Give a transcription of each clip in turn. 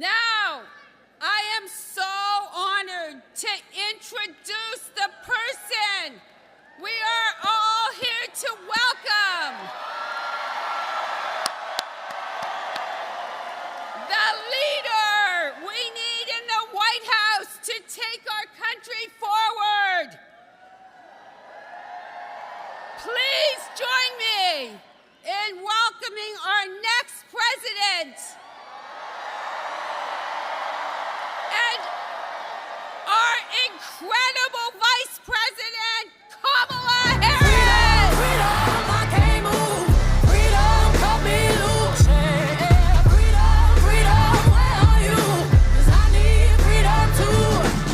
Now, I am so honored to introduce the person we are all here to welcome. The leader we need in the White House to take our country forward. Please join me in welcoming our next president and our incredible Vice President, Kamala Harris. Freedom, I can't move. Freedom, cut me loose. Yeah, freedom, freedom, where are you? 'Cause I need freedom too.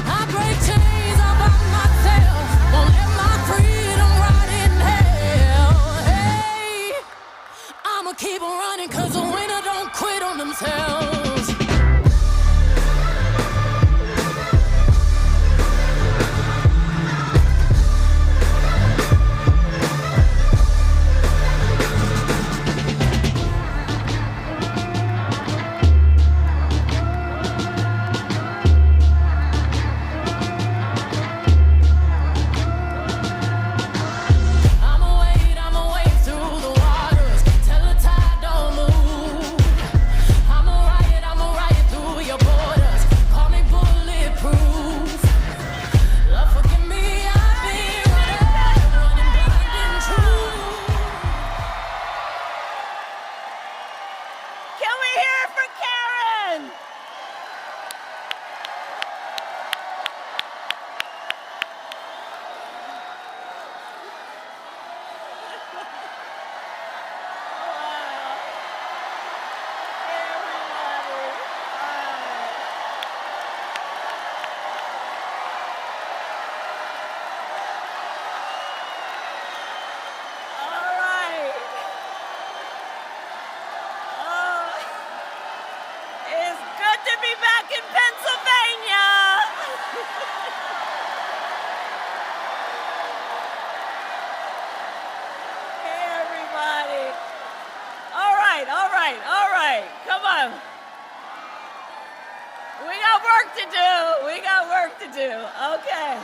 I break chains all by myself. Won't let my freedom rot in hell. Hey, I'ma keep on running 'cause the winner don't quit on themselves. I'ma wade through the waters till the tide don't move. I'ma ride through your borders. Call me bulletproof. Lord, forgive me, I've been running blind and true. Can we hear it for Karen? All right. Oh, it's good to be back in Pennsylvania. Hey, everybody. All right. Come on. We got work to do. Okay.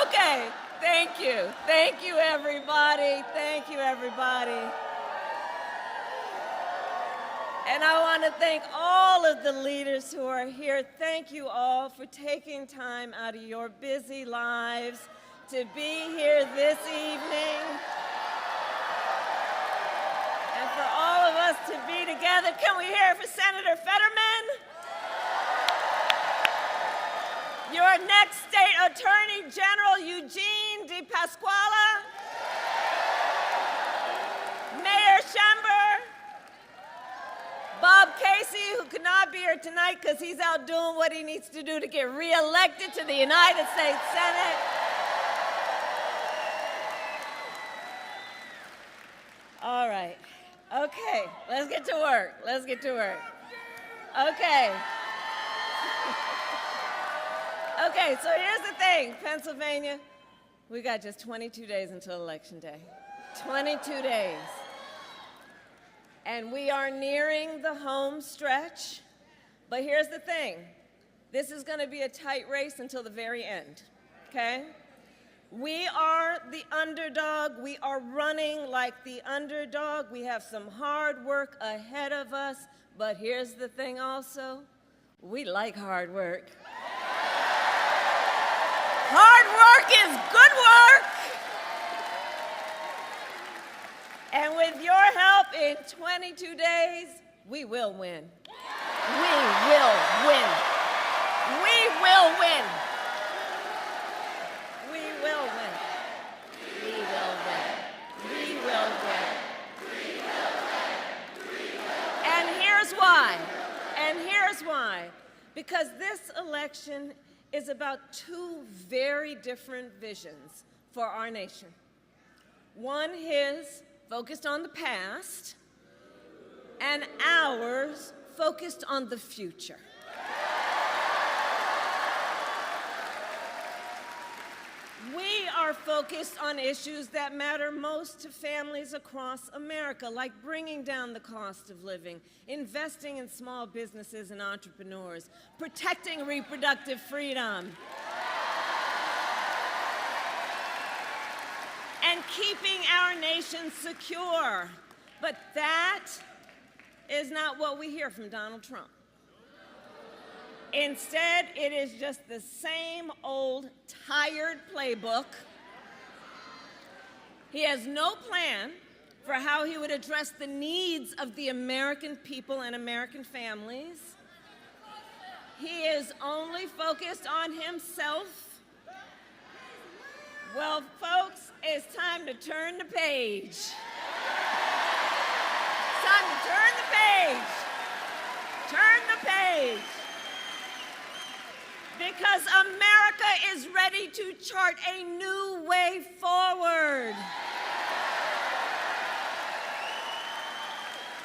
Okay. Thank you, everybody. And I want to thank all of the leaders who are here. Thank you all for taking time out of your busy lives to be here this evening. And for all of us to be together. Can we hear it for Senator Fetterman? Your next state attorney general, Eugene DePasquale. Mayor Schember. Bob Casey, who could not be here tonight because he's out doing what he needs to do to get reelected to the United States Senate. All right. Okay, let's get to work. Okay, so here's the thing, Pennsylvania, we got just 22 days until Election Day. 22 days. And we are nearing the home stretch. But here's the thing, this is going to be a tight race until the very end, okay? We are the underdog. We are running like the underdog. We have some hard work ahead of us. But here's the thing also, we like hard work. Hard work is good work. And with your help in 22 days, we will win. We will win. We will win. We will win. We will win. We will win. And here's why. Because this election is about two very different visions for our nation. One is focused on the past, and ours focused on the future. We are focused on issues that matter most to families across America, like bringing down the cost of living, investing in small businesses and entrepreneurs, protecting reproductive freedom, and keeping our nation secure. But that is not what we hear from Donald Trump. Instead, it is just the same old, tired playbook. He has no plan for how he would address the needs of the American people and American families. He is only focused on himself. Well, folks, it's time to turn the page. It's time to turn the page. Turn the page. Because America is ready to chart a new way forward.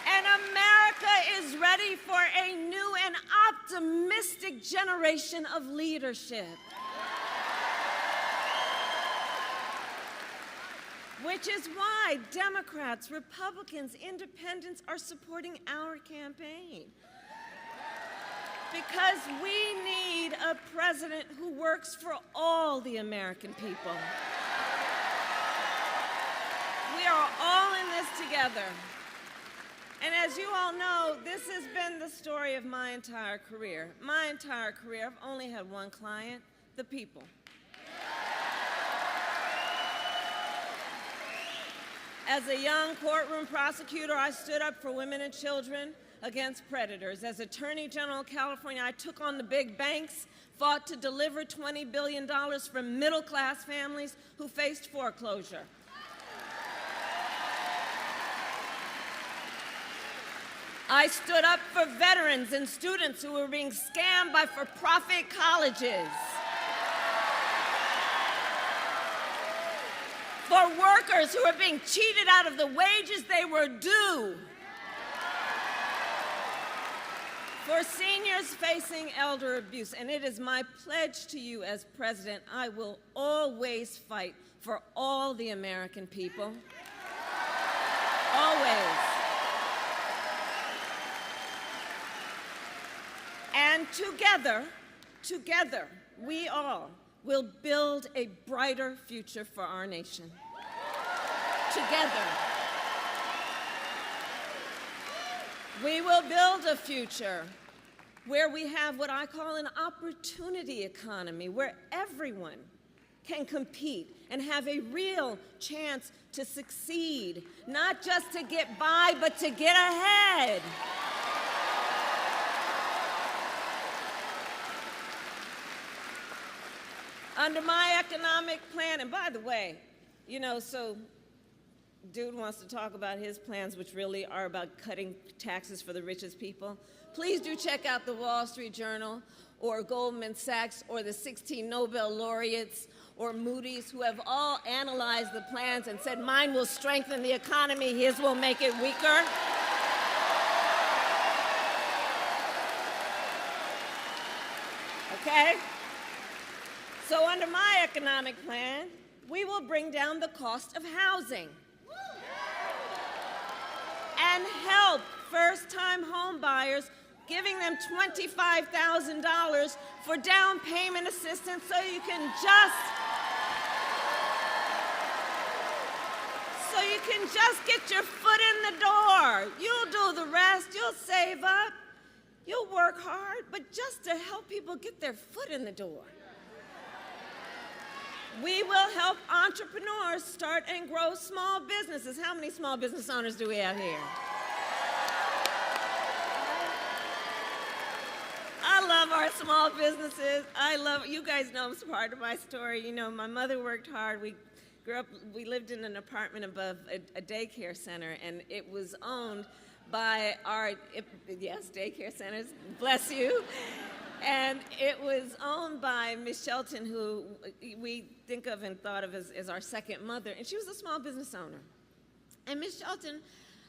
And America is ready for a new and optimistic generation of leadership. Which is why Democrats, Republicans, Independents are supporting our campaign. Because we need a president who works for all the American people. We are all in this together. And as you all know, this has been the story of my entire career. My entire career, I've only had one client, the people. As a young courtroom prosecutor, I stood up for women and children against predators. As Attorney General of California, I took on the big banks, fought to deliver $20 billion from middle-class families who faced foreclosure. I stood up for veterans and students who were being scammed by for-profit colleges. For workers who are being cheated out of the wages they were due. For seniors facing elder abuse, and it is my pledge to you as president, I will always fight for all the American people. Always. And together, we all will build a brighter future for our nation. Together. We will build a future where we have what I call an opportunity economy, where everyone can compete and have a real chance to succeed, not just to get by, but to get ahead. Under my economic plan, and by the way, you know, so dude wants to talk about his plans, which really are about cutting taxes for the richest people. Please do check out the Wall Street Journal or Goldman Sachs or the 16 Nobel laureates or Moody's, who have all analyzed the plans and said mine will strengthen the economy, his will make it weaker. Okay? So under my economic plan, we will bring down the cost of housing and help first-time home buyers, giving them $25,000 for down payment assistance so you can just get your foot in the door. You'll do the rest, you'll save up, you'll work hard, but just to help people get their foot in the door. We will help entrepreneurs start and grow small businesses. How many small business owners do we have here? I love our small businesses. You guys know it's part of my story. You know, my mother worked hard. We lived in an apartment above a daycare center, and it was owned by daycare centers, bless you. And it was owned by Miss Shelton, who we think of and thought of as our second mother, and she was a small business owner. And Miss Shelton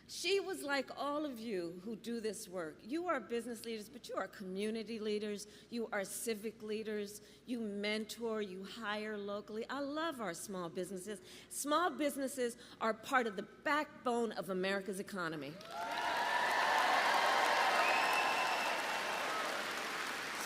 She was like all of you who do this work. You are business leaders, but you are community leaders. You are civic leaders. You mentor, you hire locally. I love our small businesses. Small businesses are part of the backbone of America's economy.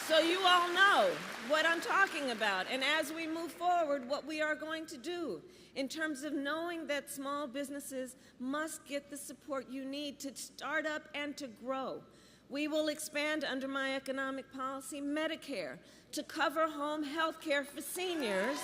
So you all know what I'm talking about. And as we move forward, what we are going to do in terms of knowing that small businesses must get the support you need to start up and to grow. We will expand under my economic policy Medicare to cover home health care for seniors.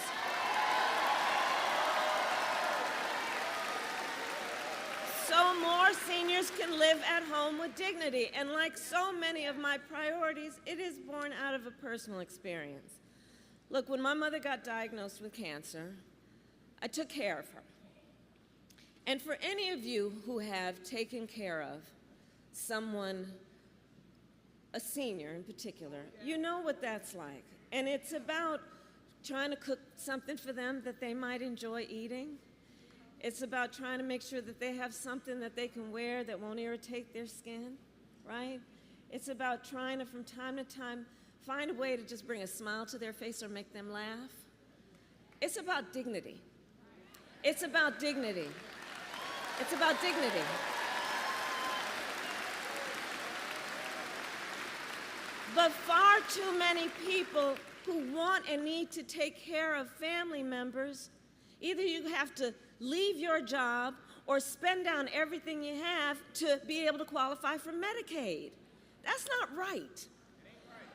So more seniors can live at home with dignity. And like so many of my priorities, it is born out of a personal experience. Look, when my mother got diagnosed with cancer, I took care of her. And for any of you who have taken care of someone, a senior in particular, you know what that's like. And it's about trying to cook something for them that they might enjoy eating. It's about trying to make sure that they have something that they can wear that won't irritate their skin, right? It's about trying to, from time to time, find a way to just bring a smile to their face or make them laugh. It's about dignity. It's about dignity. It's about dignity. But far too many people who want and need to take care of family members, either you have to leave your job or spend down everything you have to be able to qualify for Medicaid. That's not right.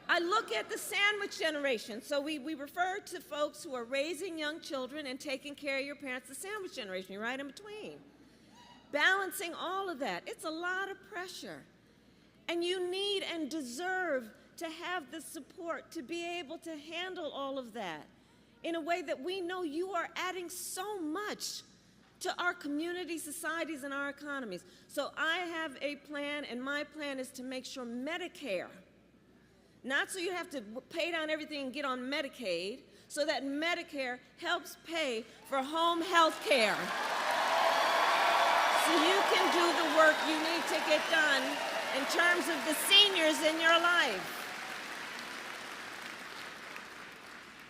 I look at the sandwich generation. So we refer to folks who are raising young children and taking care of your parents, the sandwich generation, you're right in between. Balancing all of that, it's a lot of pressure. And you need and deserve to have the support to be able to handle all of that in a way that we know you are adding so much to our community, societies, and our economies. So I have a plan, and my plan is to make sure Medicare, not so you have to pay down everything and get on Medicaid, so that Medicare helps pay for home health care. So you can do the work you need to get done in terms of the seniors in your life.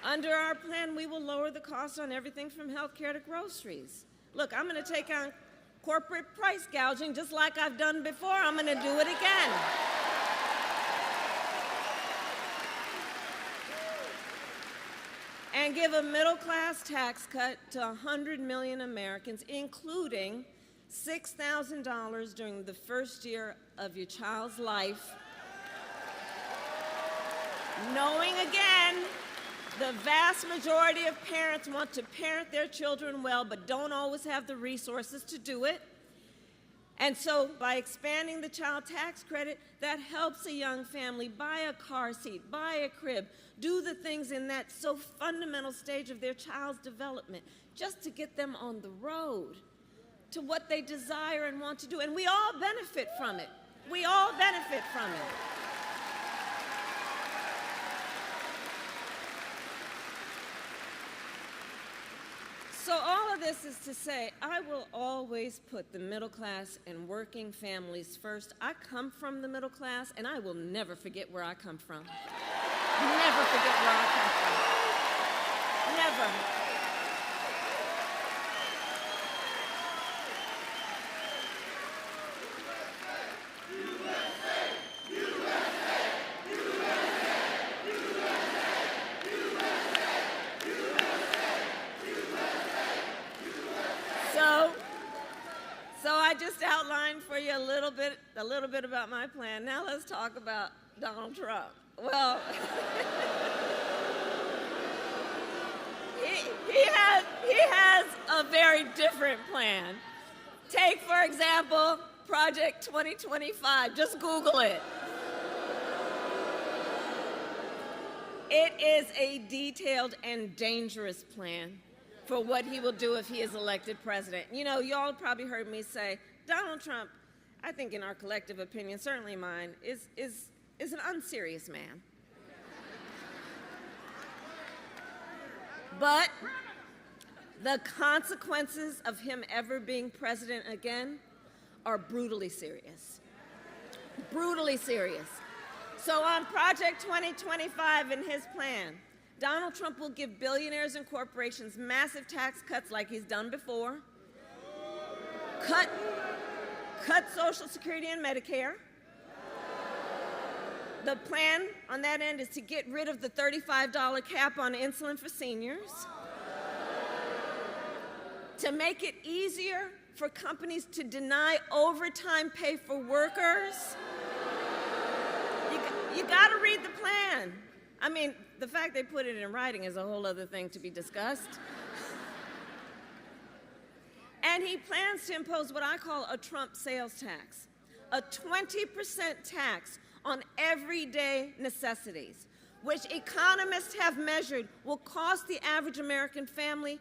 Under our plan, we will lower the cost on everything from health care to groceries. Look, I'm going to take on corporate price gouging just like I've done before. I'm going to do it again. And give a middle-class tax cut to 100 million Americans, including $6,000 during the first year of your child's life. Knowing again, the vast majority of parents want to parent their children well, but don't always have the resources to do it. And so by expanding the child tax credit, that helps a young family buy a car seat, buy a crib, do the things in that so fundamental stage of their child's development, just to get them on the road to what they desire and want to do. And we all benefit from it. We all benefit from it. So all of this is to say, I will always put the middle class and working families first. I come from the middle class, and I will never forget where I come from. Never forget where I come from. Never. So I just outlined for you a little bit about my plan. Now let's talk about Donald Trump. Well, he has a very different plan. Take, for example, Project 2025. Just Google it. It is a detailed and dangerous plan for what he will do if he is elected president. You know, y'all probably heard me say, Donald Trump, I think in our collective opinion, certainly mine, is an unserious man. But the consequences of him ever being president again are brutally serious. Brutally serious. So on Project 2025 in his plan, Donald Trump will give billionaires and corporations massive tax cuts like he's done before, cut Social Security and Medicare. The plan on that end is to get rid of the $35 cap on insulin for seniors, to make it easier for companies to deny overtime pay for workers. You got to read the plan. I mean, the fact they put it in writing is a whole other thing to be discussed. And he plans to impose what I call a Trump sales tax, a 20% tax on everyday necessities, which economists have measured will cost the average American family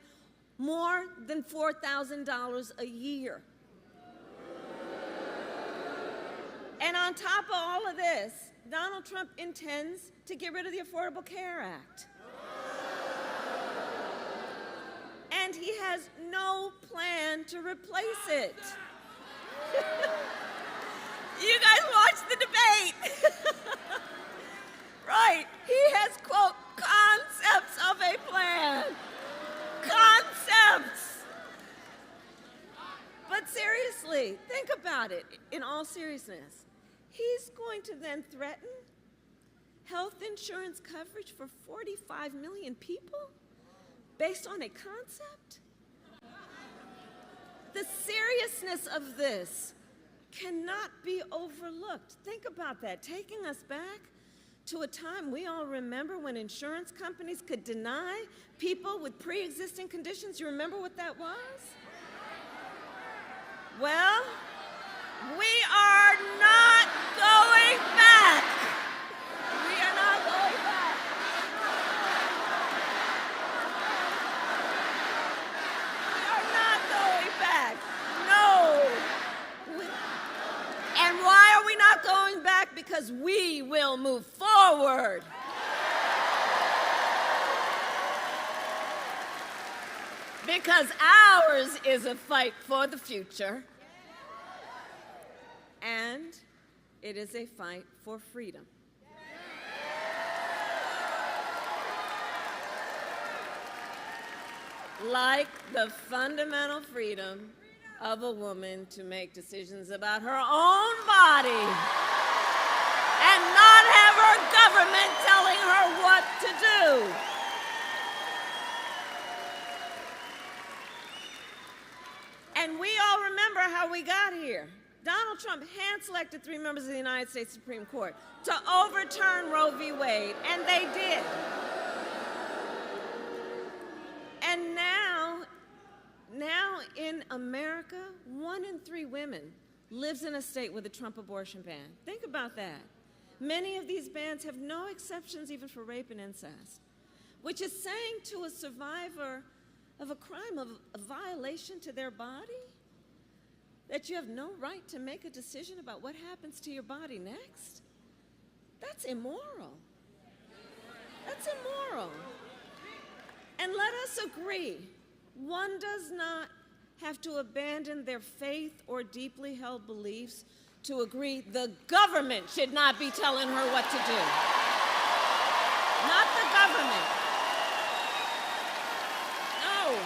more than $4,000 a year. And on top of all of this, Donald Trump intends to get rid of the Affordable Care Act. And he has no plan to replace it. You guys watched the debate. Right. He has, quote, concepts of a plan. Concepts. But seriously, think about it in all seriousness. He's going to then threaten health insurance coverage for 45 million people based on a concept? The seriousness of this cannot be overlooked. Think about that, taking us back to a time we all remember when insurance companies could deny people with pre-existing conditions. You remember what that was? Well, we are not going back. We are not going back. We are not going back. No. And why are we not going back? Because we will move forward. Because ours is a fight for the future. And it is a fight for freedom. Like the fundamental freedom of a woman to make decisions about her own body and not have her government telling her what to do. And we all remember how we got here. Donald Trump hand-selected 3 members of the United States Supreme Court to overturn Roe v. Wade, and they did. And now in America, 1 in 3 women lives in a state with a Trump abortion ban. Think about that. Many of these bans have no exceptions even for rape and incest, which is saying to a survivor of a crime, of a violation to their body, that you have no right to make a decision about what happens to your body next? That's immoral. That's immoral. And let us agree, one does not have to abandon their faith or deeply held beliefs to agree the government should not be telling her what to do. Not the government. No.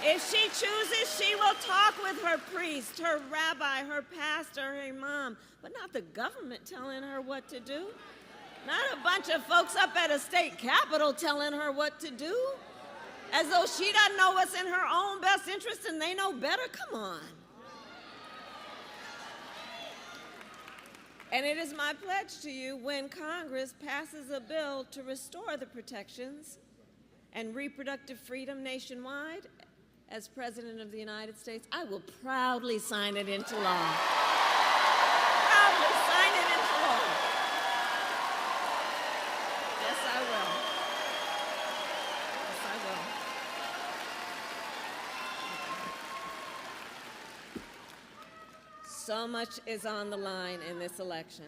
If she chooses, she will talk with her priest, her rabbi, her pastor, her imam, but not the government telling her what to do. Not a bunch of folks up at a state capitol telling her what to do, as though she doesn't know what's in her own best interest and they know better. Come on. And it is my pledge to you, when Congress passes a bill to restore the protections and reproductive freedom nationwide, as President of the United States, I will proudly sign it into law. Proudly sign it into law. Yes, I will. Yes, I will. So much is on the line in this election.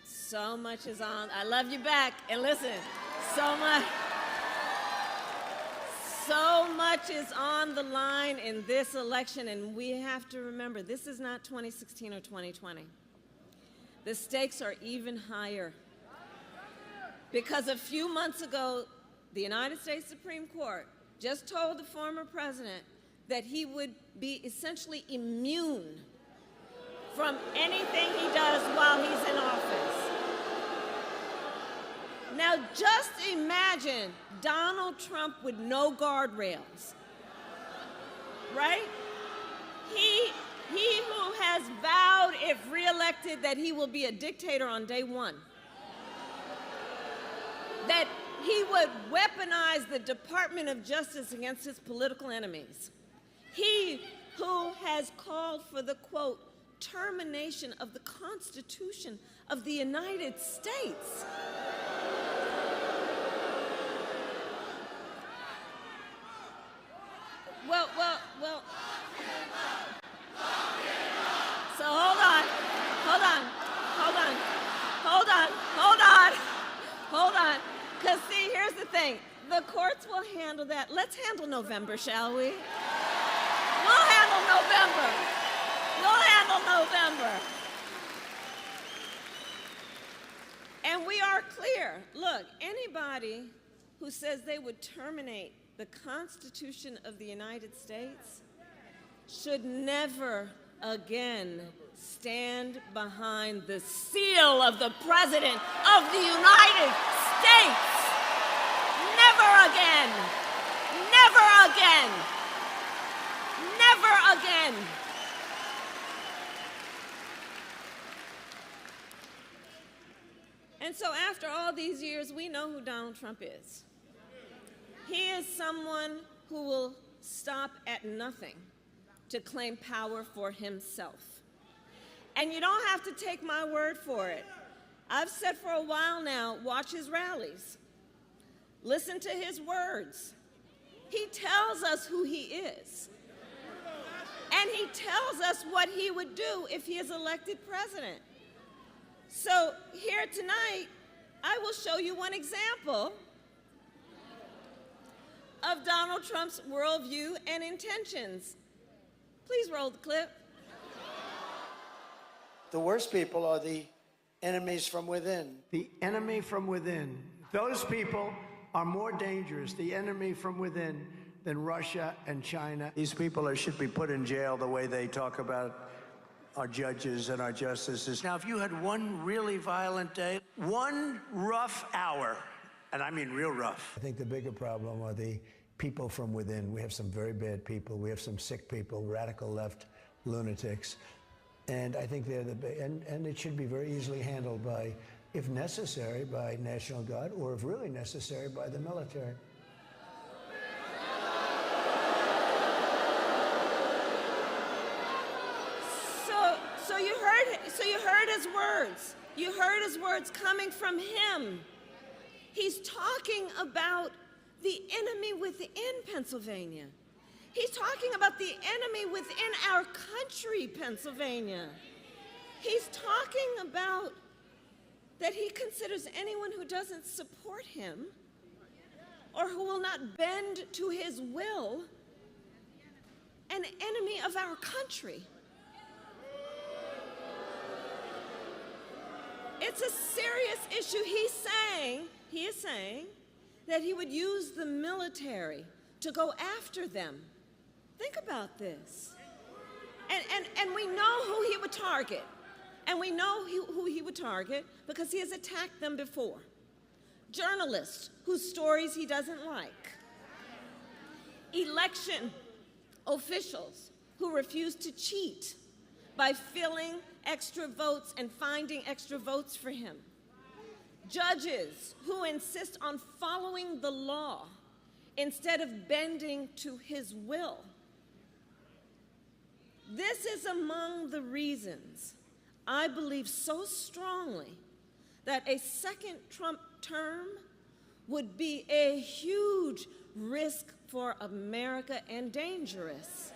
So much is on. I love you back. And listen, so So much is on the line in this election, and we have to remember, this is not 2016 or 2020. The stakes are even higher. Because a few months ago, the United States Supreme Court just told the former president that he would be essentially immune from anything he does while he's in office. Now, just imagine Donald Trump with no guardrails, right? He who has vowed, if reelected, that he will be a dictator on day one, that he would weaponize the Department of Justice against his political enemies. He who has called for the, quote, termination of the Constitution of the United States. Well. So hold on. Because see, here's the thing. The courts will handle that. Let's handle November, shall we? We'll handle November. And we are clear. Look, anybody who says they would terminate the Constitution of the United States should never again stand behind the seal of the President of the United States. Never again. Never again. Never again. And so after all these years, we know who Donald Trump is. He is someone who will stop at nothing to claim power for himself. And you don't have to take my word for it. I've said for a while now, watch his rallies. Listen to his words. He tells us who he is. And he tells us what he would do if he is elected president. So here tonight, I will show you one example of Donald Trump's worldview and intentions. Please roll the clip. The worst people are the enemies from within. The enemy from within. Those people are more dangerous, the enemy from within, than Russia and China. These people should be put in jail the way they talk about our judges and our justices. Now, if you had one really violent day, one rough hour, and I mean real rough. I think the bigger problem are the people from within. We have some very bad people. We have some sick people, radical left lunatics. And I think they're and it should be very easily handled by, if necessary, by National Guard, or if really necessary, by the military. So you heard his words. You heard his words coming from him. He's talking about the enemy within Pennsylvania. He's talking about the enemy within our country, Pennsylvania. He's talking about that he considers anyone who doesn't support him or who will not bend to his will an enemy of our country. It's a serious issue. He is saying that he would use the military to go after them. Think about this. And we know who he would target. And we know who he would target because he has attacked them before. Journalists whose stories he doesn't like. Election officials who refuse to cheat by filling extra votes and finding extra votes for him. Judges who insist on following the law instead of bending to his will. This is among the reasons I believe so strongly that a second Trump term would be a huge risk for America and dangerous.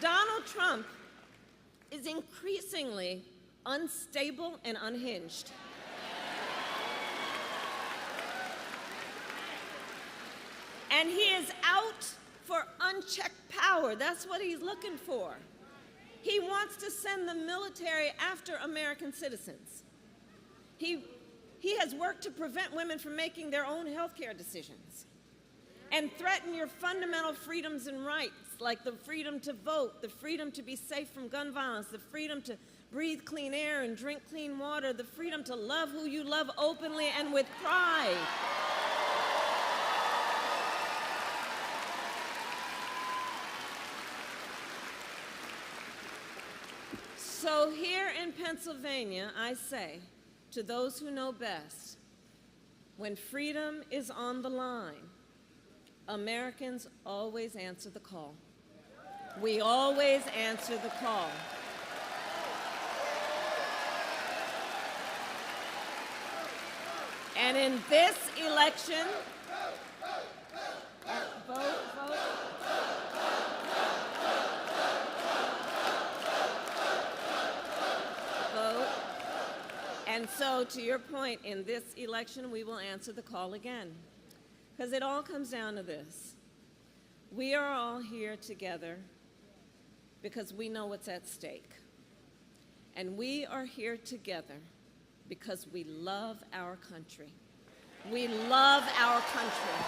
Donald Trump is increasingly unstable and unhinged. And he is out for unchecked power. That's what he's looking for. He wants to send the military after American citizens. He has worked to prevent women from making their own health care decisions and threaten your fundamental freedoms and rights, like the freedom to vote, the freedom to be safe from gun violence, the freedom to breathe clean air and drink clean water, the freedom to love who you love openly and with pride. So here in Pennsylvania, I say to those who know best, when freedom is on the line, Americans always answer the call. We always answer the call. And in this election, vote. And so, to your point, in this election, we will answer the call again. Because it all comes down to this. We are all here together because we know what's at stake. And we are here together because we love our country. We love our country.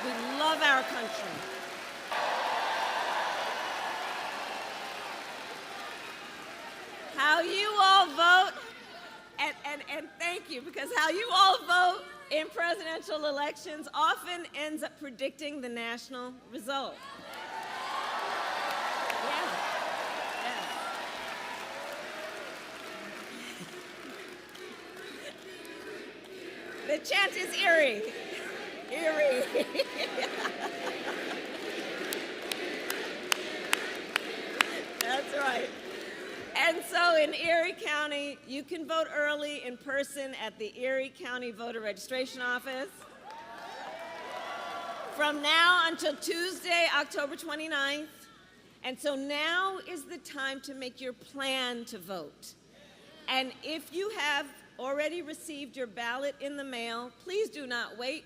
We love our country. How you all vote, and thank you, because how you all vote in presidential elections often ends up predicting the national result. The chant is eerie. Eerie. That's right. And so in Erie County, you can vote early in person at the Erie County Voter Registration Office from now until Tuesday, October 29th. And so now is the time to make your plan to vote. And if you have already received your ballot in the mail, please do not wait.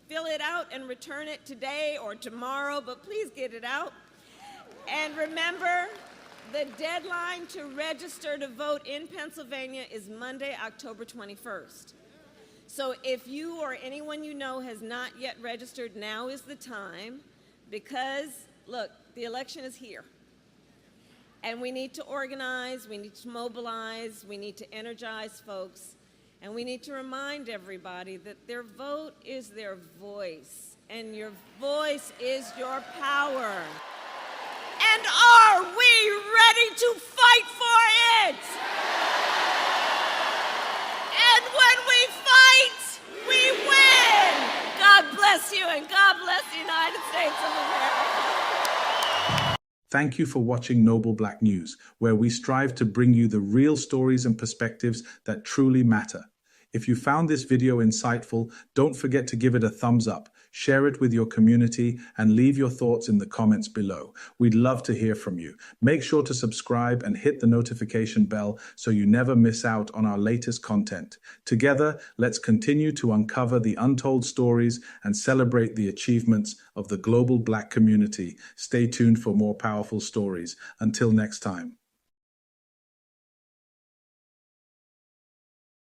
Fill it out and return it today or tomorrow, but please get it out. And remember, the deadline to register to vote in Pennsylvania is Monday, October 21st. So if you or anyone you know has not yet registered, now is the time, because, look, the election is here. And we need to organize, we need to mobilize, we need to energize folks, and we need to remind everybody that their vote is their voice, and your voice is your power. And are we ready to fight for it? And when we fight, we win. God bless you, and God bless the United States of America. Thank you for watching Noble Black News, where we strive to bring you the real stories and perspectives that truly matter. If you found this video insightful, don't forget to give it a thumbs up, share it with your community, and leave your thoughts in the comments below. We'd love to hear from you. Make sure to subscribe and hit the notification bell so you never miss out on our latest content. Together, let's continue to uncover the untold stories and celebrate the achievements of the global Black community. Stay tuned for more powerful stories. Until next time.